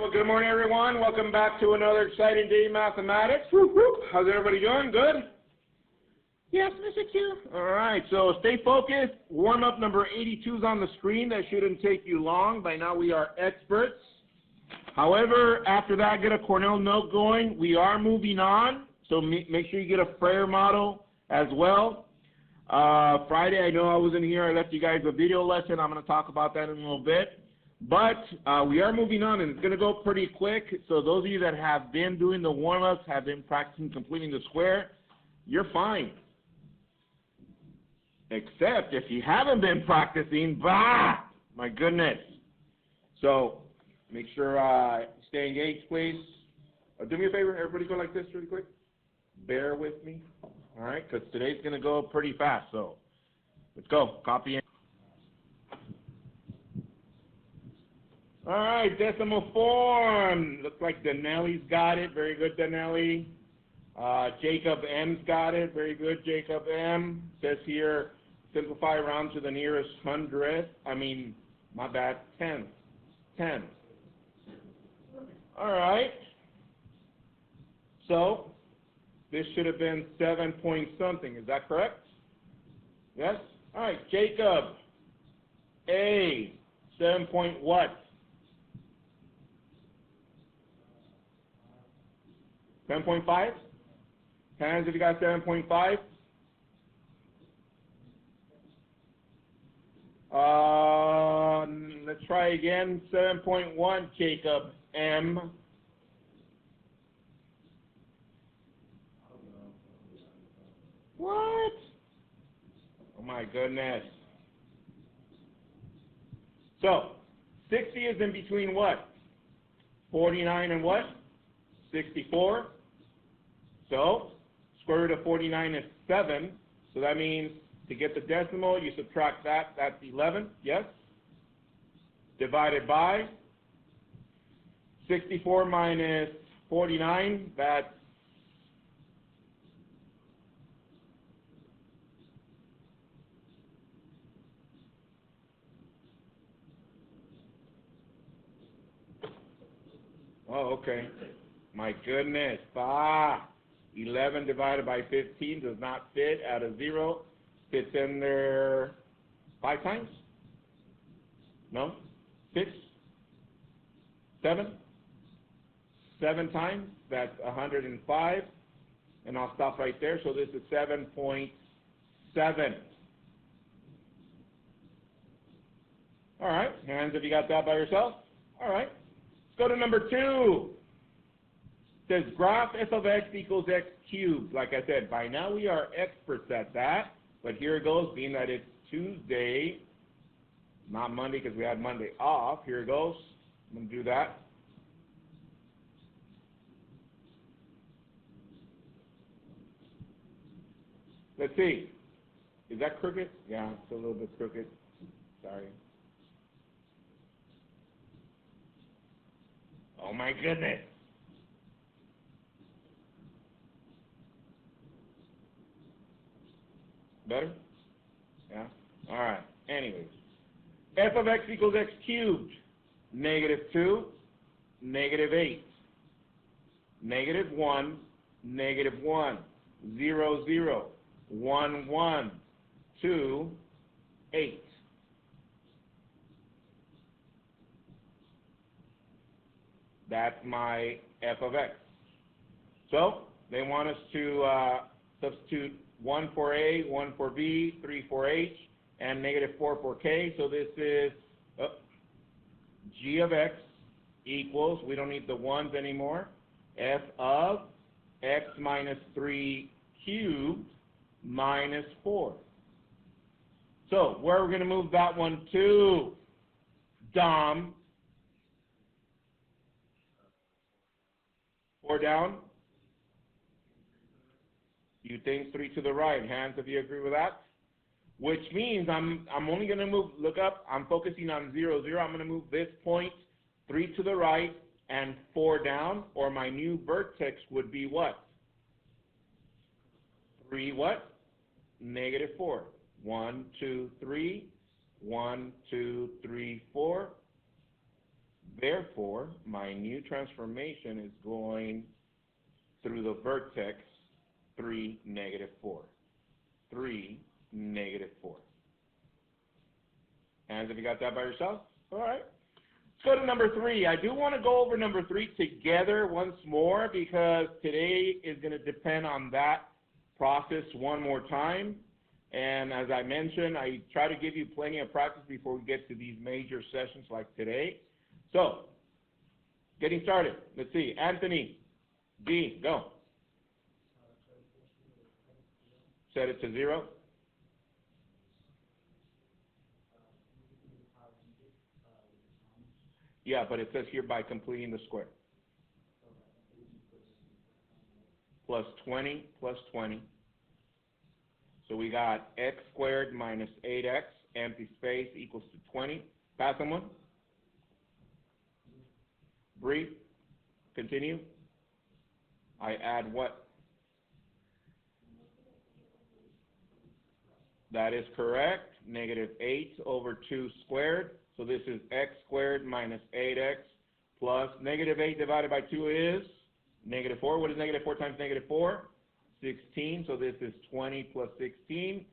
Well, good morning, everyone. Welcome back to another exciting day in mathematics. Whoop, whoop. How's everybody doing? Good? Yes, Mr. Q. All right, so stay focused. Warm-up number 82 is on the screen. That shouldn't take you long. By now, we are experts. However, after that, get a Cornell note going. We are moving on, so make sure you get a prayer model as well. Friday, I know I wasn't here. I left you guys a video lesson. I'm going to talk about that in a little bit. But we are moving on, and it's going to go pretty quick. So those of you that have been doing the warm-ups, have been practicing completing the square, you're fine. Except if you haven't been practicing, bah, my goodness. So make sure stay engaged, please. Do me a favor, everybody go like this really quick. Bear with me, all right, because today's going to go pretty fast. So let's go. Copy in. All right, decimal form. Looks like Danelli's got it. Very good, Danelli. Jacob M's got it. Very good, Jacob M. Says here, simplify round to the nearest hundredth. My bad, tenth. 10. All right. So this should have been 7 point something. Is that correct? Yes? All right, Jacob A. 7 point what? 7.5? Hands if you got 7.5. Let's try again. 7.1, Jacob M. What? Oh my goodness. So, 60 is in between what? 49 and what? 64. So, square root of 49 is 7. So that means to get the decimal, you subtract that. That's 11. Yes? Divided by 64 minus 49. That's okay. My goodness. 11 divided by 15 does not fit. Add a 0. Fits in there 5 times? No? 6? 7? 7 times? That's 105. And I'll stop right there. So this is 7.7. All right. Hands if you got that by yourself. All right. Let's go to number 2. It says graph f of x equals x cubed. Like I said, by now we are experts at that. But here it goes, being that it's Tuesday, not Monday because we had Monday off. Here it goes. I'm going to do that. Let's see. Is that crooked? Yeah, it's a little bit crooked. Sorry. Oh my goodness. Better? Yeah? All right. Anyways. F of x equals x cubed. -2, -8. -1, -1. 0, 0. 1, 1. 2, 8. That's my f of x. So they want us to substitute 1 for A, 1 for B, 3 for H, and -4 for K. So this is g of x equals, we don't need the 1s anymore, f of x minus 3 cubed minus 4. So where are we going to move that one to, Dom? 4 down? You think 3 to the right. Hands if you agree with that. Which means I'm only going to move, look up, I'm focusing on 0, 0. I'm going to move this point 3 to the right and 4 down, or my new vertex would be what? 3 what? -4. 1, 2, 3. 1, 2, 3, 4. Therefore, my new transformation is going through the vertex 3, negative 4. 3, negative 4. Hands if you got that by yourself? All right. Let's go to number 3. I do want to go over number 3 together once more because today is going to depend on that process one more time. And as I mentioned, I try to give you plenty of practice before we get to these major sessions like today. So, getting started. Let's see. Anthony, D, go. Set it to 0. Yeah, but it says here by completing the square. Plus 20 plus 20. So we got x squared minus 8x, empty space, equals to 20. Pass someone. Brief. Continue. I add what? That is correct. Negative 8 over 2 squared. So this is x squared minus 8x plus negative 8 divided by 2 is negative 4. What is negative 4 times negative 4? 16. So this is 20 plus 16.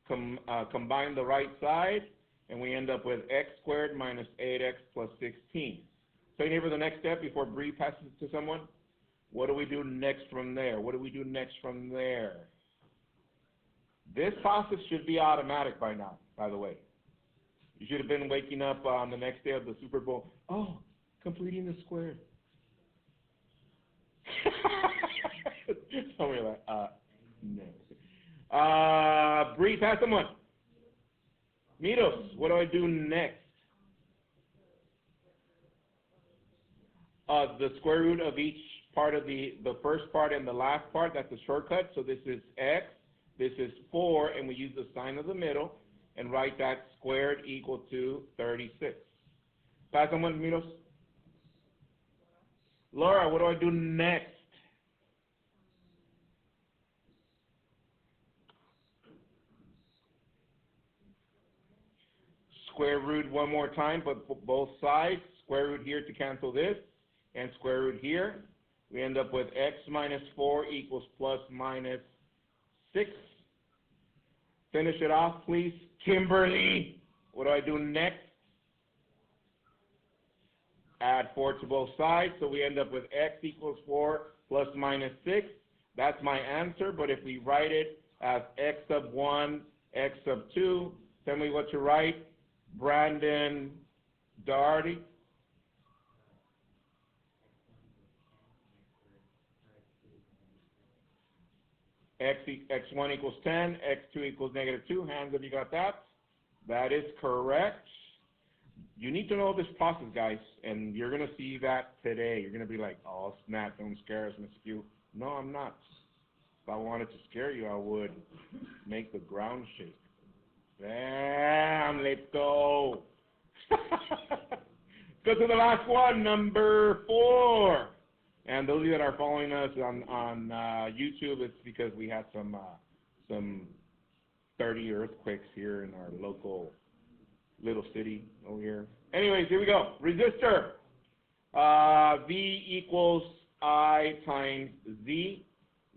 Combine the right side, and we end up with x squared minus 8x plus 16. So here for the next step before Bree passes it to someone. What do we do next from there? What do we do next from there? This process should be automatic by now, by the way. You should have been waking up on the next day of the Super Bowl. Oh, completing the square. Some of you are like, no. Bree, pass someone. Mitos, what do I do next? The square root of each part of the first part and the last part, that's a shortcut. So this is x, this is 4, and we use the sign of the middle and write that squared equal to 36. Pass someone, Mitos. Laura, what do I do next? Square root one more time, but both sides. Square root here to cancel this, and square root here. We end up with x minus 4 equals plus minus 6. Finish it off, please. Kimberly, what do I do next? Add 4 to both sides, so we end up with x equals 4 plus minus 6. That's my answer, but if we write it as x sub 1, x sub 2, tell me what to write. Brandon Doherty. X1 equals 10, x2 equals negative 2. Hands if you got that. That is correct. You need to know this process, guys, and you're going to see that today. You're going to be like, oh, snap, don't scare us, Mr. Q. No, I'm not. If I wanted to scare you, I would make the ground shake. Bam, let's go. Go to the last one, number 4. And those of you that are following us on YouTube, it's because we had some 30 earthquakes here in our local little city over here. Anyways, here we go. Resistor. V equals I times Z.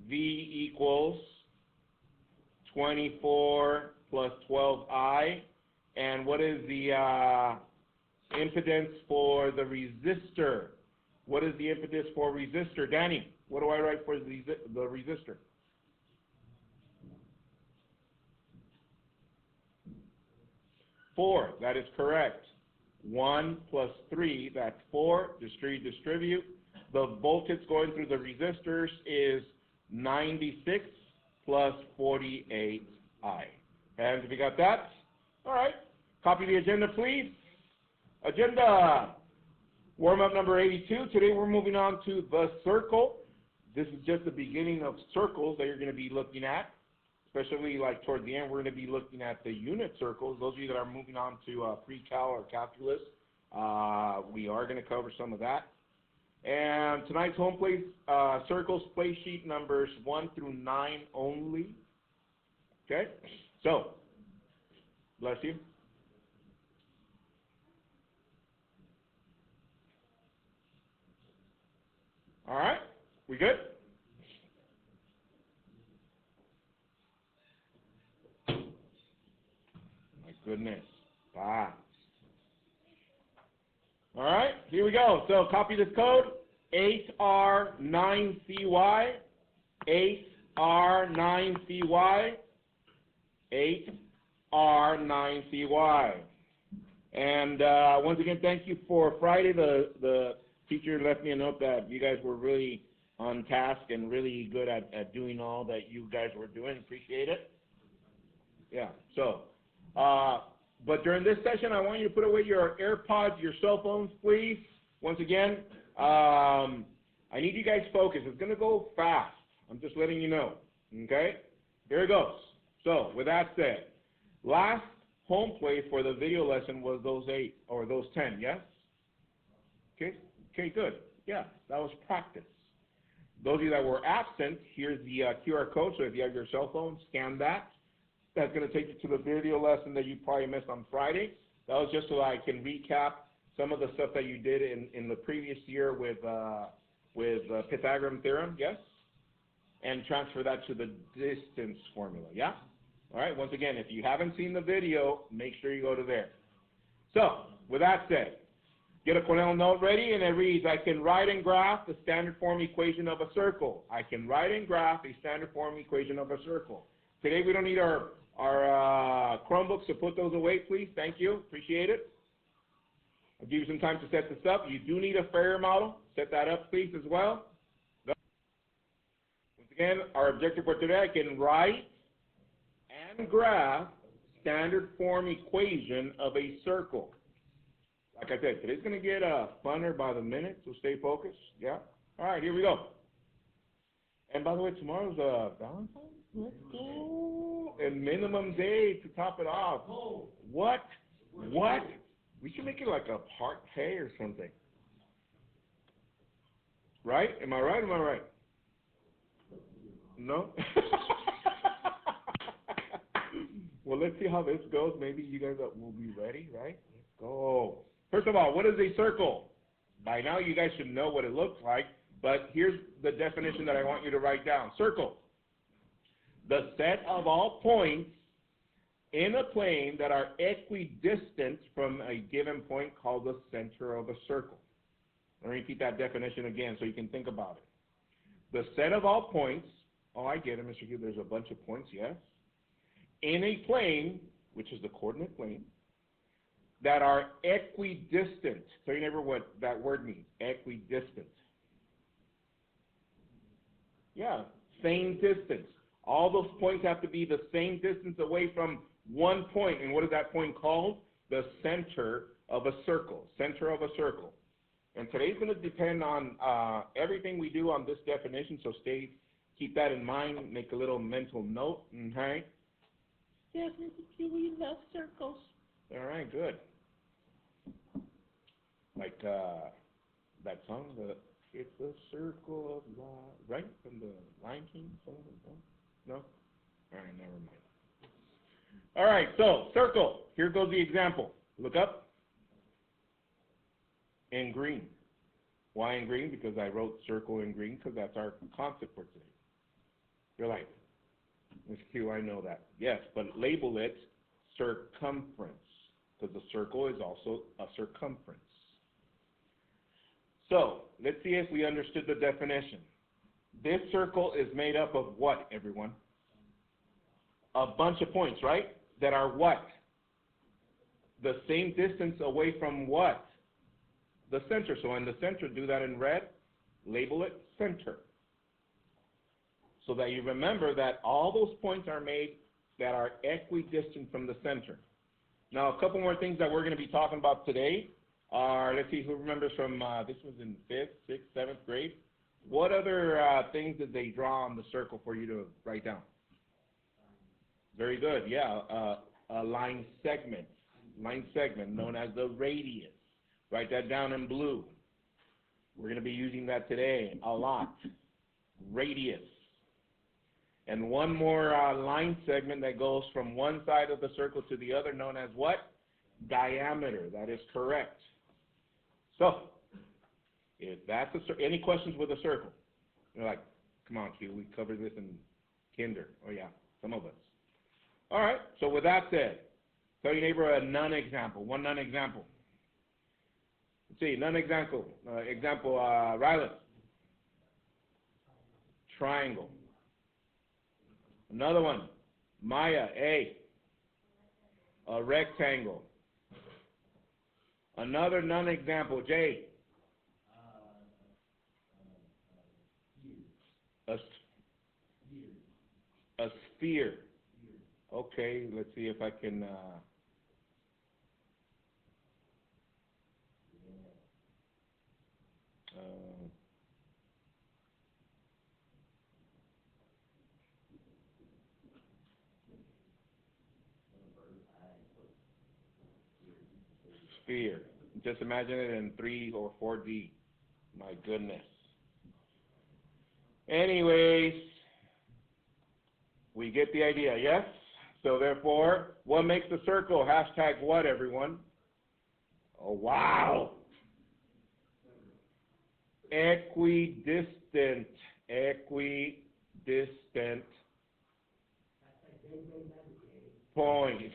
V equals 24 plus 12I. And what is the impedance for the resistor? What is the impetus for resistor? Danny, what do I write for the resistor? Four, that is correct. 1 plus 3, that's 4. Distribute. The voltage going through the resistors is 96 plus 48I. Hands if you got that? All right. Copy the agenda, please. Agenda. Warm-up number 82. Today we're moving on to the circle. This is just the beginning of circles that you're going to be looking at, especially like toward the end. We're going to be looking at the unit circles. Those of you that are moving on to pre-cal or calculus, we are going to cover some of that. And tonight's home plate circles, play sheet numbers 1 through 9 only. Okay? So, bless you. We good? My goodness. Wow. All right, here we go. So copy this code, 8R9CY, 8R9CY, 8R9CY. And once again, thank you for Friday. The teacher left me a note that you guys were really on task and really good at doing all that you guys were doing. Appreciate it. Yeah, so, but during this session, I want you to put away your AirPods, your cell phones, please. Once again, I need you guys focused. It's going to go fast. I'm just letting you know, okay? Here it goes. So, with that said, last home plate for the video lesson was those 8 or those 10, yes? Okay, good. Yeah, that was practice. Those of you that were absent, here's the QR code. So if you have your cell phone, scan that. That's going to take you to the video lesson that you probably missed on Friday. That was just so I can recap some of the stuff that you did in the previous year with Pythagorean theorem, yes? And transfer that to the distance formula, yeah? All right, once again, if you haven't seen the video, make sure you go to there. So, with that said, get a Cornell note ready, and it reads, I can write and graph the standard form equation of a circle. I can write and graph a standard form equation of a circle. Today we don't need our Chromebooks, so put those away, please. Thank you. Appreciate it. I'll give you some time to set this up. You do need a Farrier model. Set that up, please, as well. Once again, our objective for today, I can write and graph standard form equation of a circle. Like I said, today's going to get funner by the minute, so stay focused. Yeah? All right, here we go. And by the way, tomorrow's Valentine's. Let's go. And minimum day to top it off. What? What? We should make it like a part pay or something. Right? Am I right? Am I right? No? Well, let's see how this goes. Maybe you guys will be ready, right? Let's go. First of all, what is a circle? By now, you guys should know what it looks like, but here's the definition that I want you to write down. Circle. The set of all points in a plane that are equidistant from a given point called the center of a circle. Let me repeat that definition again so you can think about it. The set of all points, oh, I get it, Mr. Hugh, there's a bunch of points, yes, in a plane, which is the coordinate plane, that are equidistant. So you remember what that word means, equidistant. Yeah, same distance. All those points have to be the same distance away from one point. And what is that point called? The center of a circle. Center of a circle. And today's going to depend on everything we do on this definition, so keep that in mind, make a little mental note, okay? Yes, Mr. Q, we love circles. All right, good. Like that song, It's a Circle of Life, right? From the Lion King song? No? All right, never mind. All right, so circle. Here goes the example. Look up. In green. Why in green? Because I wrote circle in green because that's our concept for today. You're like, Ms. Q, I know that. Yes, but label it circumference because the circle is also a circumference. So let's see if we understood the definition. This circle is made up of what, everyone? A bunch of points, right? That are what? The same distance away from what? The center. So in the center, do that in red, label it center. So that you remember that all those points are made that are equidistant from the center. Now, a couple more things that we're going to be talking about today are, let's see who remembers from, this was in 5th, 6th, 7th grade. What other things did they draw on the circle for you to write down? Very good, yeah, a line segment known as the radius. Write that down in blue. We're going to be using that today a lot. Radius. And one more line segment that goes from one side of the circle to the other known as what? Diameter. That is correct. So, if that's any questions with a circle? You're like, come on, Q, we covered this in kinder. Oh, yeah, some of us. All right, so with that said, tell your neighbor a non-example, one non-example. Let's see, non-example. Rylan. Triangle. Another one, Maya, A rectangle. Another non-example, J. A sphere. Okay, let's see if I can. Sphere. Just imagine it in 3 or 4D. My goodness. Anyways, we get the idea, yes? So therefore, what makes a circle? Hashtag what, everyone? Oh, wow. Equidistant. Equidistant point.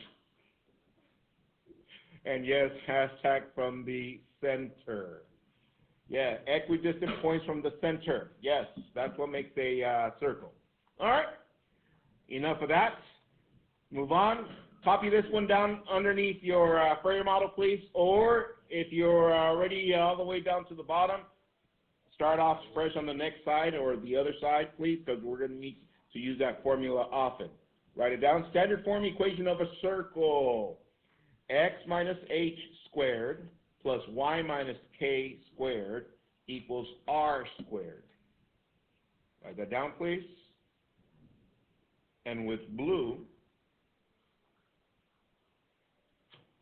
And yes, hashtag from the center. Yeah, equidistant points from the center. Yes, that's what makes a circle. All right, enough of that. Move on. Copy this one down underneath your Frayer model, please. Or if you're already all the way down to the bottom, start off fresh on the next side or the other side, please, because we're going to need to use that formula often. Write it down. Standard form equation of a circle. X minus h squared plus y minus k squared equals r squared. Write that down, please. And with blue,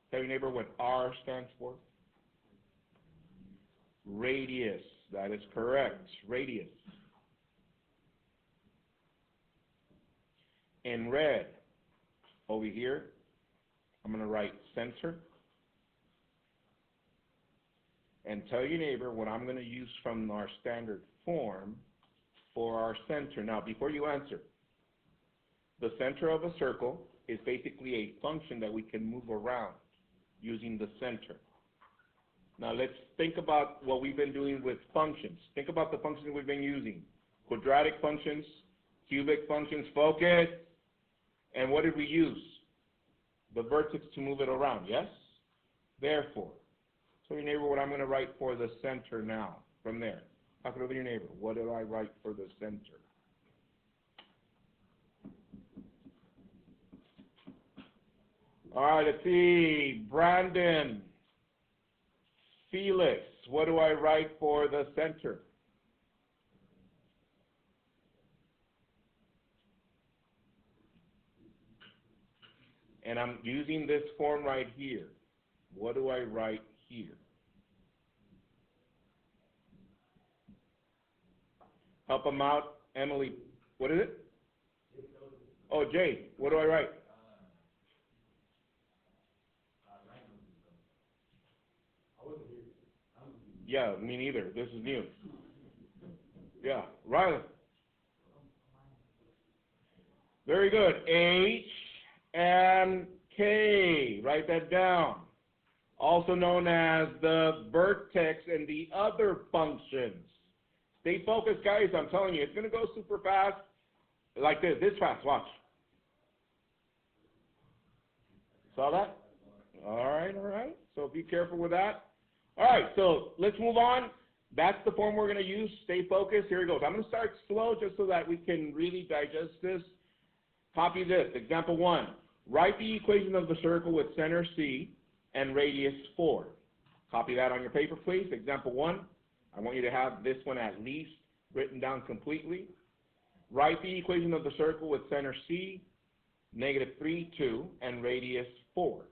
tell your neighbor what r stands for. Radius. That is correct. Radius. In red, over here, I'm going to write center. And tell your neighbor what I'm going to use from our standard form for our center. Now, before you answer, the center of a circle is basically a function that we can move around using the center. Now, let's think about what we've been doing with functions. Think about the functions we've been using. Quadratic functions, cubic functions, focus. And what did we use? The vertex to move it around, yes? Therefore, tell your neighbor what I'm going to write for the center now. From there, talk it over to your neighbor. What do I write for the center? All right, let's see. Brandon, Felix, what do I write for the center? And I'm using this form right here. What do I write here? Help them out. Emily, what is it? Oh, Jay, what do I write? Yeah, me neither. This is new. Yeah, Rylan. Very good. H and K. Write that down. Also known as the vertex and the other functions. Stay focused, guys. I'm telling you, it's going to go super fast. Like this fast. Watch. Saw that? All right. So be careful with that. All right, so let's move on. That's the form we're going to use. Stay focused. Here it goes. I'm going to start slow just so that we can really digest this. Copy this. Example 1. Write the equation of the circle with center C and radius 4. Copy that on your paper, please. Example 1. I want you to have this one at least written down completely. Write the equation of the circle with center C, -3, 2, and radius 4.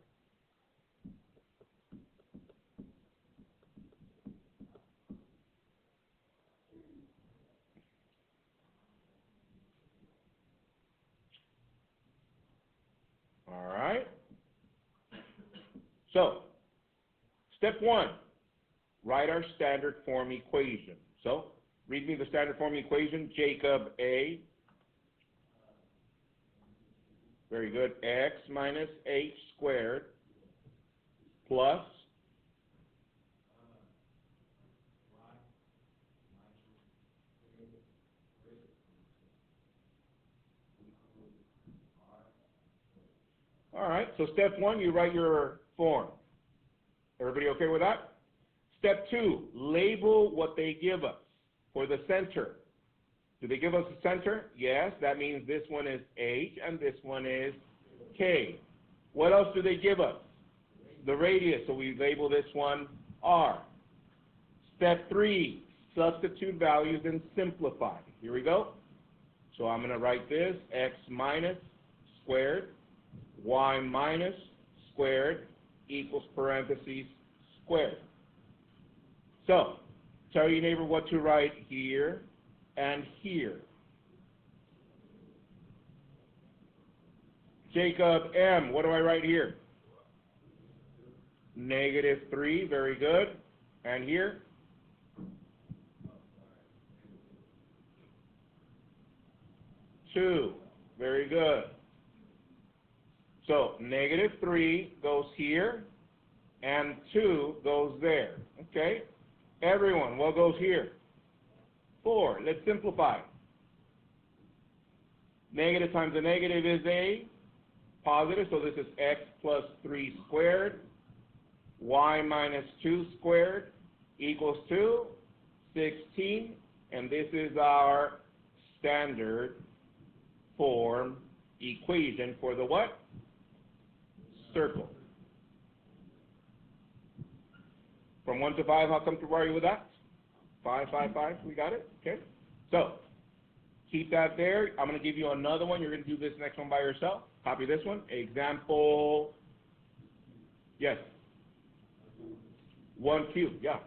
All right. So, step 1, write our standard form equation. So, Read me the standard form equation. Jacob A. Very good. X minus h squared plus all right, so step one, you write your form. Everybody okay with that? Step two, label what they give us for the center. Do they give us a center? Yes, that means this one is H and this one is K. What else do they give us? The radius, so we label this one R. Step three, substitute values and simplify. Here we go. So I'm going to write this, x minus squared, y minus squared equals parentheses squared. So, tell your neighbor what to write here and here. Jacob M, what do I write here? -3, very good. And here? -2, very good. So, -3 goes here, and 2 goes there. Okay? Everyone, what goes here? 4. Let's simplify. Negative times a negative is a positive, so this is x plus 3 squared, y minus 2 squared equals 2, 16, and this is our standard form equation for the what? Circle. From 1 to 5, how comfortable are you with that? 5, 5, 5, we got it? Okay. So, keep that there. I'm going to give you another one. You're going to do this next one by yourself. Copy this one. Example, yes. 1 cubed, yeah.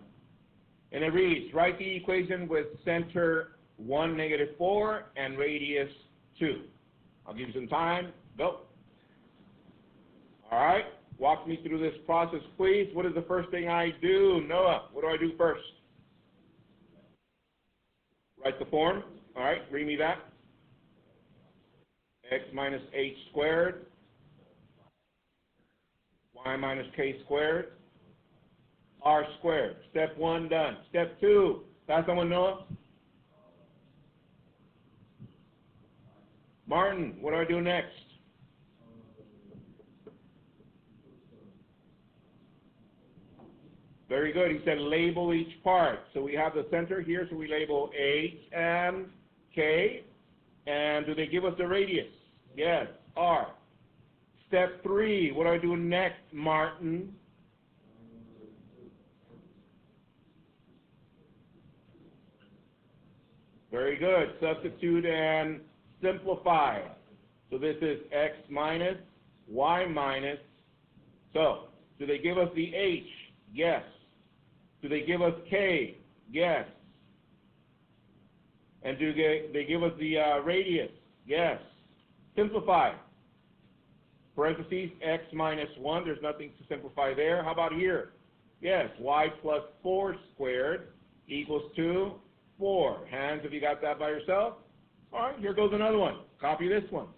And it reads, write the equation with center 1, -4, and radius 2. I'll give you some time. Go. All right. Walk me through this process, please. What is the first thing I do? Noah, what do I do first? Write the form. All right, read me that. X minus h squared, y minus k squared, r squared. Step 1 done. Step 2. Got someone, Noah? Martin, what do I do next? Very good. He said label each part. So we have the center here, so we label H and K. And do they give us the radius? Yes, R. Step 3, what do I do next, Martin? Very good. Substitute and simplify. So this is x minus, y minus. So, do they give us the H? Yes. Do they give us K? Yes. And do they give us the radius? Yes. Simplify. Parentheses, x minus 1. There's nothing to simplify there. How about here? Yes. Y plus 4 squared equals to 4. Hands, have you got that by yourself? All right, here goes another one. Copy this one.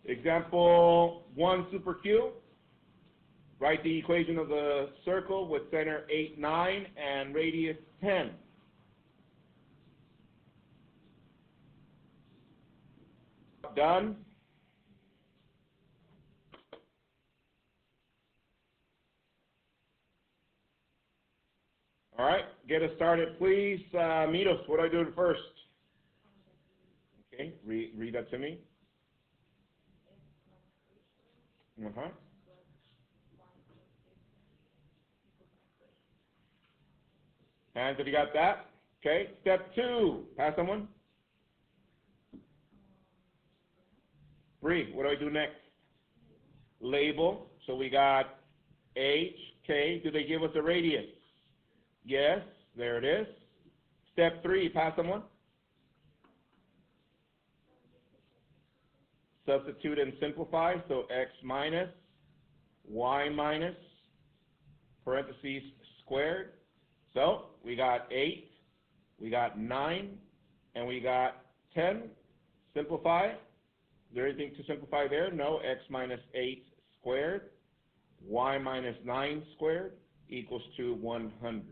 Example 1 super cube. Write the equation of the circle with center 8, 9, and radius 10. Done. All right, get us started, please. Mitos, what do I do first? Okay, read that to me. Uh-huh. Hands, have you got that? Okay, step 2. Pass someone. Bree, what do I do next? Label. So we got H, K. Do they give us a radius? Yes, there it is. Step 3, pass someone. Substitute and simplify. So x minus, y minus, parentheses squared. So we got 8, We got 9, and we got 10. Simplify. Is there anything to simplify there? No. X minus 8 squared, y minus 9 squared equals to 100.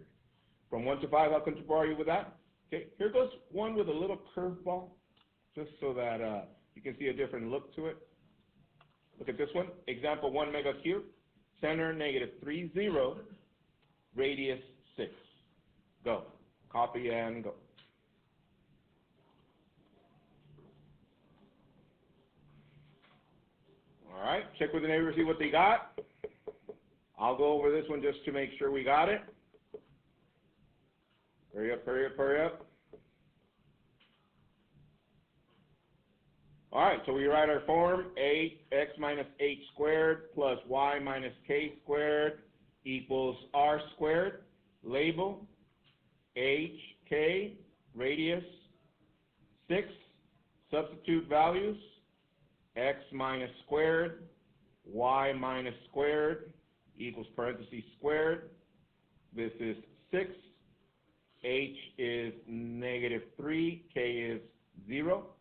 From 1 to 5, how can you borrow you with that? Okay, here goes one with a little curveball, just so that you can see a different look to it. Look at this one. Example 1 mega cube. Center -3, 0. Radius 6. Go. Copy and go. All right, check with the neighbor, see what they got. I'll go over this one just to make sure we got it. Hurry up, hurry up, hurry up. All right, so we write our form, x minus 8 squared plus y minus k squared equals r squared. Label, h, k, radius, 6. Substitute values, x minus squared, y minus squared equals parentheses squared. This is 6. H is -3, k is 0.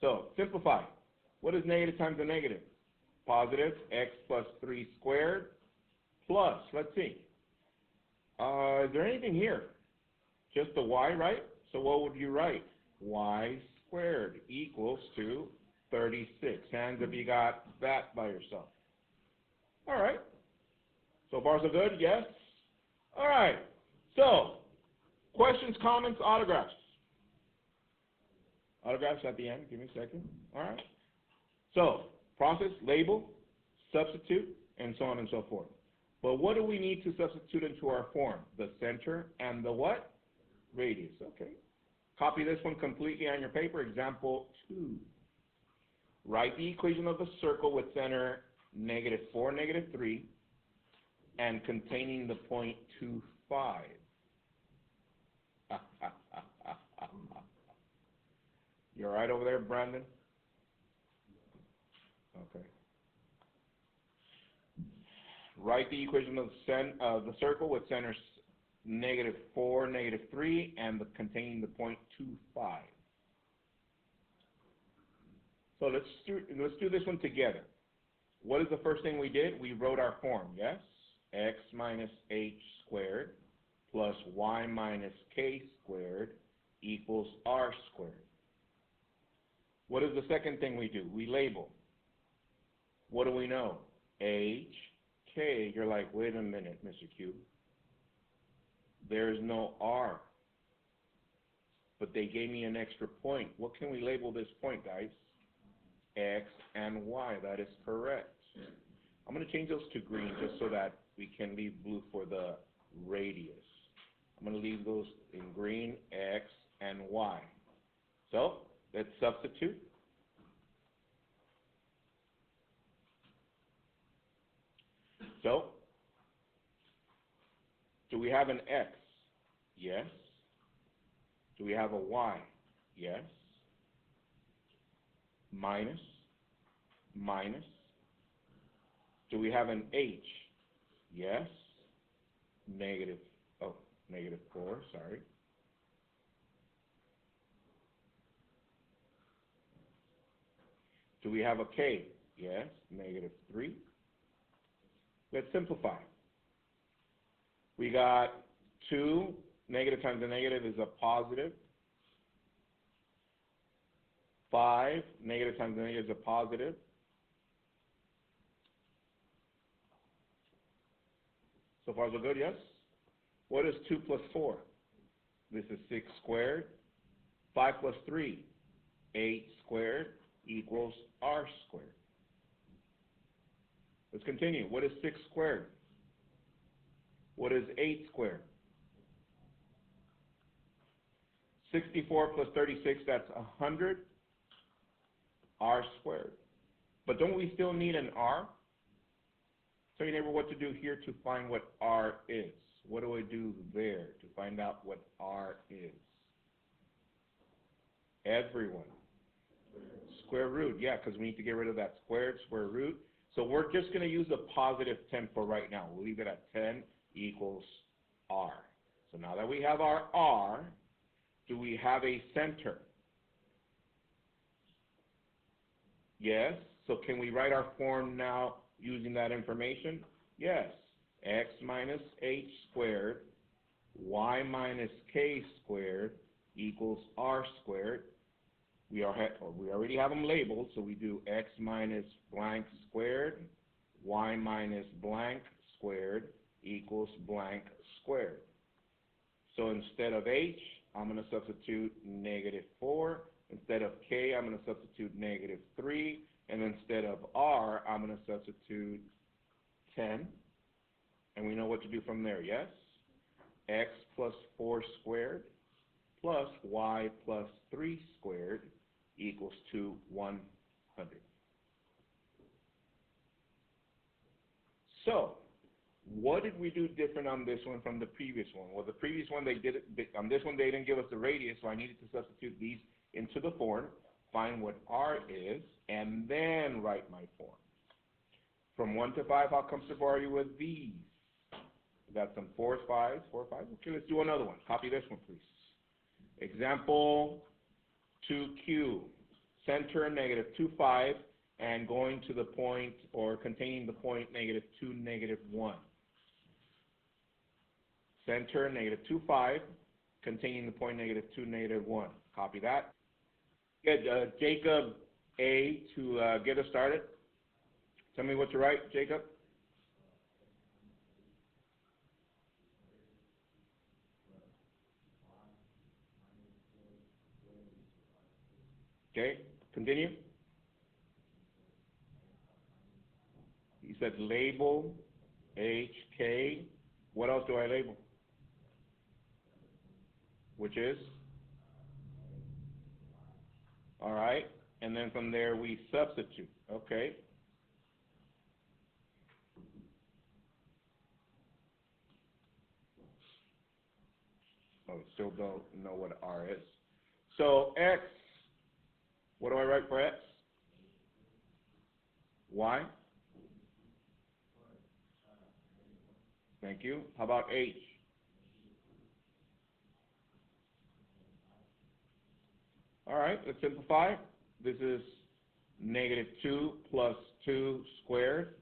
So simplify. What is negative times a negative? Positive, x plus 3 squared plus, let's see. Is there anything here? Just the y, right? So what would you write? Y squared equals to 36. Hands if you got that by yourself. All right. So far so good? Yes? All right. So, questions, comments, autographs. Autographs at the end. Give me a second. All right. So, process, label, substitute, and so on and so forth. But what do we need to substitute into our form? The center and the what? Radius. Okay. Copy this one completely on your paper. Example 2. Write the equation of the circle with center -4, -3, and containing the point 25. You all right over there, Brandon? Okay. Write the equation of the circle with center -4, -3, and containing the point 25. So let's do this one together. What is the first thing we did? We wrote our form, yes? X minus h squared plus y minus k squared equals r squared. What is the second thing we do? We label. What do we know? H, K. You're like, wait a minute, Mr. Q. There's no R. But they gave me an extra point. What can we label this point, guys? X and Y. That is correct. I'm going to change those to green just so that we can leave blue for the radius. I'm going to leave those in green, X and Y. So let's substitute. So, do we have an X? Yes. Do we have a Y? Yes. Minus, minus. Do we have an H? Yes. -4, sorry. Do we have a K? Yes. -3. Let's simplify. We got 2, negative times a negative is a positive. 5, negative times a negative is a positive. So far so good, yes? What is 2 plus 4? This is 6 squared. 5 plus 3, 8 squared equals r squared. Let's continue. What is 6 squared? What is 8 squared? 64 plus 36, that's 100. R squared. But don't we still need an R? Tell your neighbor what to do here to find what R is. What do I do there to find out what R is? Everyone. Square root, yeah, because we need to get rid of that squared square root. So we're just going to use a positive 10 for right now. We'll leave it at 10 equals R. So now that we have our R, Do we have a center? Yes. So can we write our form now using that information? Yes. X minus h squared, y minus k squared equals r squared. We already have them labeled, so we do x minus blank squared, y minus blank squared equals blank squared. So instead of h, I'm going to substitute -4. Instead of k, I'm going to substitute -3. And instead of r, I'm going to substitute 10. And we know what to do from there, yes? X plus 4 squared plus y plus 3 squared equals to 100. So, what did we do different on this one from the previous one? Well, the previous one, on this one, they didn't give us the radius, so I needed to substitute these into the form, find what r is, and then write my form. From 1 to 5, how comfortable are you with these? We got some 4s, 5s, 4, 5. Okay, let's do another one. Copy this one, please. Example 2Q. Center -2, 5, and going to the point, or containing the point -2, -1. Center -2, 5, containing the point -2, -1. Copy that. Get Jacob A to get us started. Tell me what to write, Jacob. Okay, continue. He said label HK. What else do I label? Which is? All right, and then from there we substitute. Okay. Oh, still don't know what R is. So X, what do I write for X? Y? Thank you. How about H? All right, let's simplify. This is -2 plus 2 squared.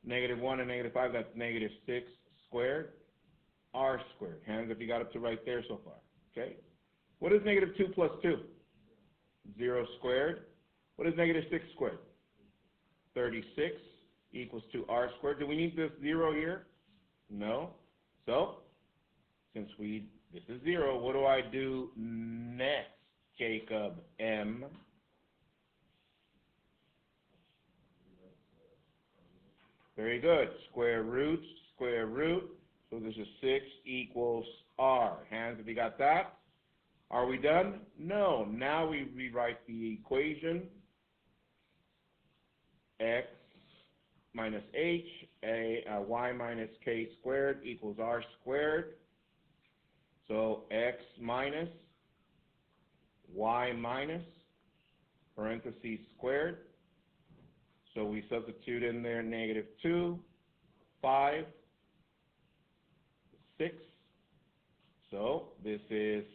-1 and -5, that's -6 squared. R squared. Hands if you got up to right there so far. Okay. What is -2 plus 2? 0 squared. What is -6 squared? 36 equals to R squared. Do we need this 0 here? No. So, since this is 0, what do I do next, Jacob M? Very good. Square root, square root. So this is 6 equals R. Hands if you got that. Are we done? No. Now we rewrite the equation. X minus h, y minus k squared equals r squared. So x minus y minus parentheses squared. So we substitute in there -2, 5, 6. So this is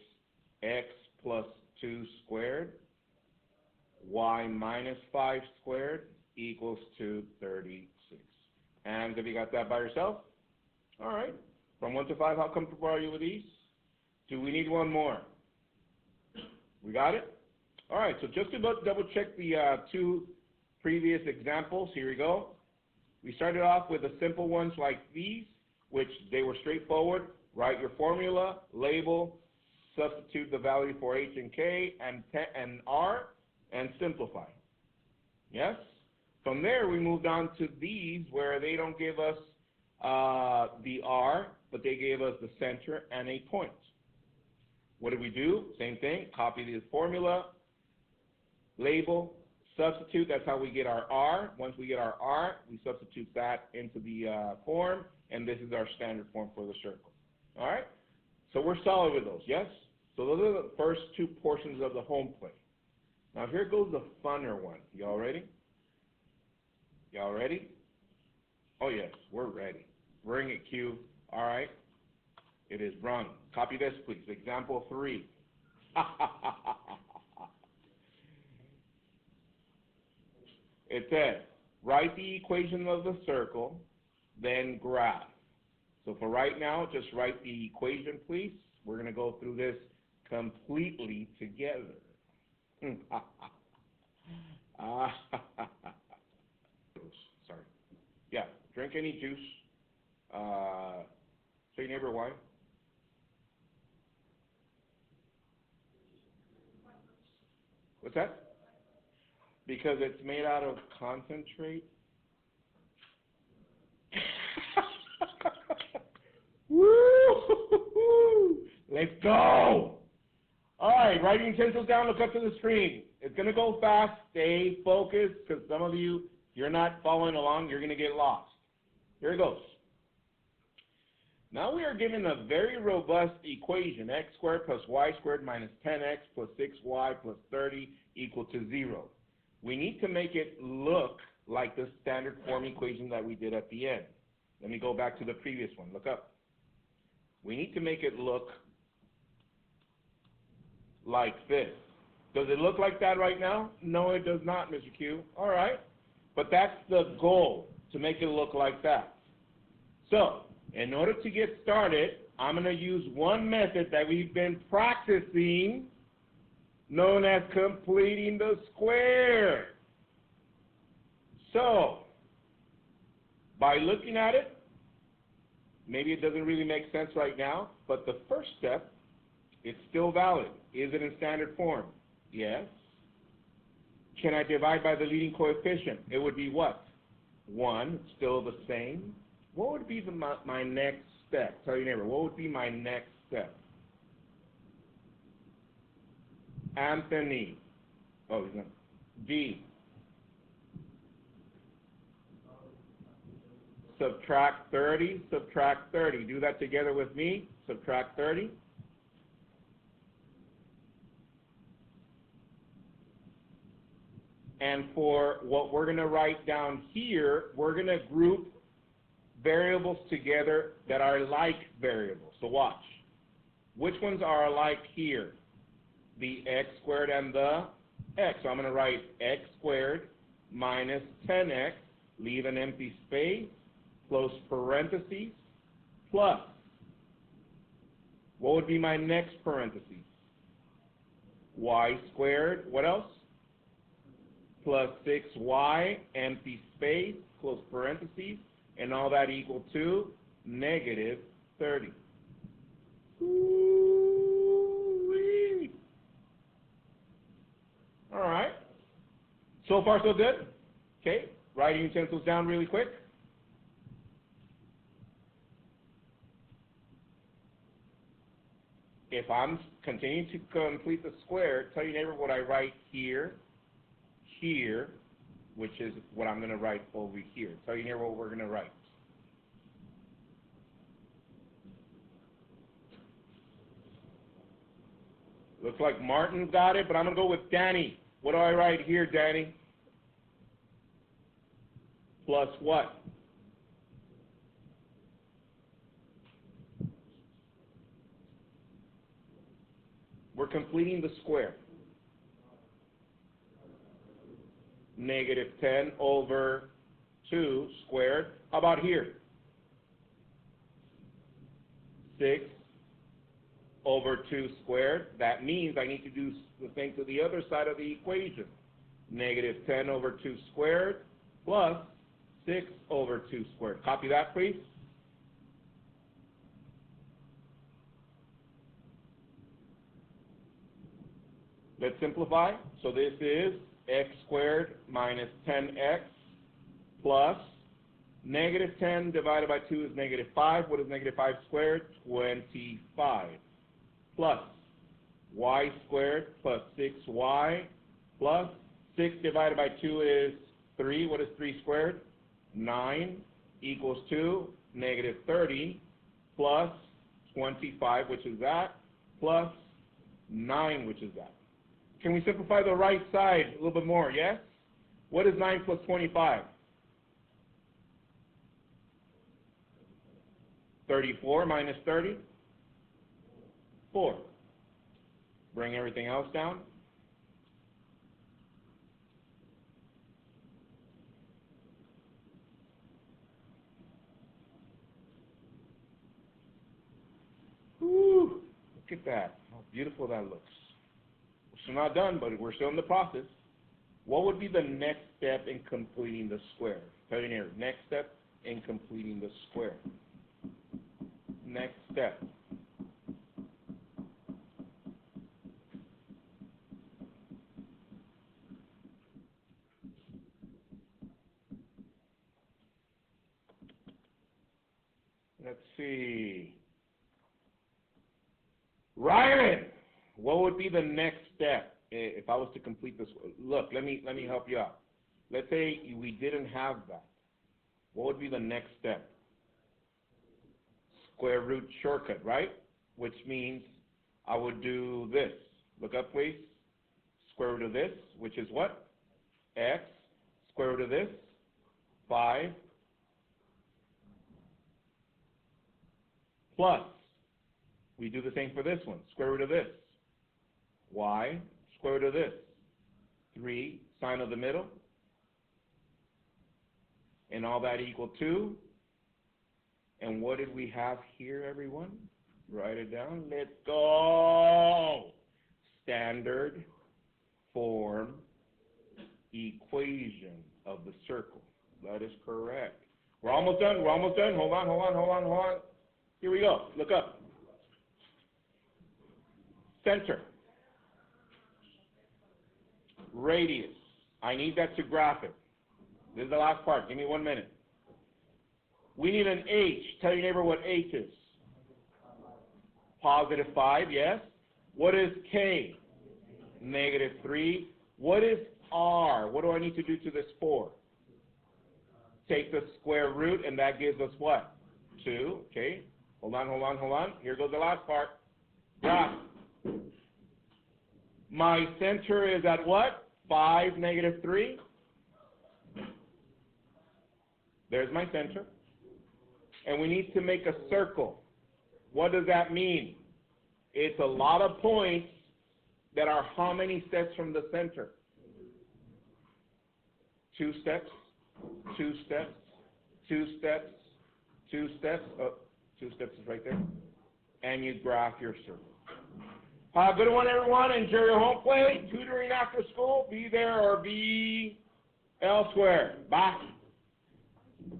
x plus 2 squared, y minus 5 squared equals to 36. And have you got that by yourself? All right. From 1 to 5, how comfortable are you with these? Do we need one more? We got it? All right, so just to double check the 2 previous examples, here we go. We started off with the simple ones like these, which they were straightforward. Write your formula, label, substitute the value for h and k and r, and simplify. Yes? From there, we moved on to these where they don't give us the r, but they gave us the center and a point. What did we do? Same thing, copy the formula, label, substitute. That's how we get our r. Once we get our r, we substitute that into the form, and this is our standard form for the circle. All right? So we're solid with those, yes? So those are the first 2 portions of the home plate. Now here goes the funner one. Y'all ready? Y'all ready? Oh yes, we're ready. Bring it, Q. All right. It is run. Copy this, please. Example 3. It says, write the equation of the circle, then graph. So for right now, just write the equation, please. We're going to go through this completely together. Sorry. Yeah, drink any juice. Tell your neighbor why. What's that? Because it's made out of concentrate. Woo! Let's go! All right, writing utensils down, look up to the screen. It's going to go fast. Stay focused, because some of you, if you're not following along, you're going to get lost. Here it goes. Now we are given a very robust equation, x squared plus y squared minus 10x plus 6y plus 30 equal to 0. We need to make it look like the standard form equation that we did at the end. Let me go back to the previous one. Look up. We need to make it look like this. Does it look like that right now? No, it does not, Mr. Q. All right. But that's the goal, to make it look like that. So, in order to get started, I'm going to use one method that we've been practicing, known as completing the square. So, by looking at it, maybe it doesn't really make sense right now, but the first step, it's still valid. Is it in standard form? Yes. Can I divide by the leading coefficient? It would be what? 1, still the same. What would be my next step? Tell your neighbor, what would be my next step? Anthony. Oh, he's not. D. Subtract 30, subtract 30. Do that together with me. Subtract 30. And for what we're going to write down here, we're going to group variables together that are like variables. So watch. Which ones are alike here? The x squared and the x. So I'm going to write x squared minus 10x, leave an empty space, close parentheses, plus. What would be my next parentheses? Y squared, what else? Plus 6y, empty space, close parentheses, and all that equal to negative 30. Ooh-wee. All right. So far, so good? Okay. Writing utensils down really quick. If I'm continuing to complete the square, tell your neighbor what I write here, here, which is what I'm going to write over here. Tell your neighbor what we're going to write. Looks like Martin's got it, but I'm going to go with Danny. What do I write here, Danny? Plus what? We're completing the square. Negative 10 over 2 squared. How about here? 6 over 2 squared. That means I need to do the thing to the other side of the equation. Negative 10 over 2 squared plus 6 over 2 squared. Copy that, please. Let's simplify. So this is x squared minus 10x plus negative 10 divided by 2 is negative 5. What is negative 5 squared? 25. Plus y squared plus 6y plus 6 divided by 2 is 3. What is 3 squared? 9 equals to negative 30 plus 25, which is that, plus 9, which is that. Can we simplify the right side a little bit more, yes? What is 9 plus 25? 34 minus 30? 4. bring everything else down. Woo, look at that, how beautiful that looks. We're still not done, but we're still in the process. What would be the next step in completing the square? Tell your neighbor, next step in completing the square. Next step. Let's see. Ryan, what would be the next step if I was to complete this? Look, let me help you out. Let's say we didn't have that. What would be the next step? Square root shortcut, right? Which means I would do this. Look up, please. Square root of this, which is what? X. Square root of this, 5. Plus, we do the same for this one. Square root of this, y. Square root of this, 3. Sign of the middle. And all that equal 2. And what did we have here, everyone? Write it down. Let's go. Standard form equation of the circle. That is correct. We're almost done. We're almost done. Hold on. Here we go. Look up. Center. Radius. I need that to graph it. This is the last part. Give me 1 minute. We need an H. Tell your neighbor what H is. Positive 5, yes. What is K? Negative 3. What is R? What do I need to do to this 4? Take the square root, and that gives us what? 2. Okay. Hold on. Here goes the last part. Graph. My center is at what? 5, negative 3. There's my center. And we need to make a circle. What does that mean? It's a lot of points that are how many steps from the center? 2 steps, 2 steps, 2 steps, 2 steps. Oh, 2 steps is right there. And you graph your circle. Good one, everyone. Enjoy your home play. Tutoring after school. Be there or be elsewhere. Bye.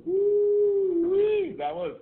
Woo-wee. That was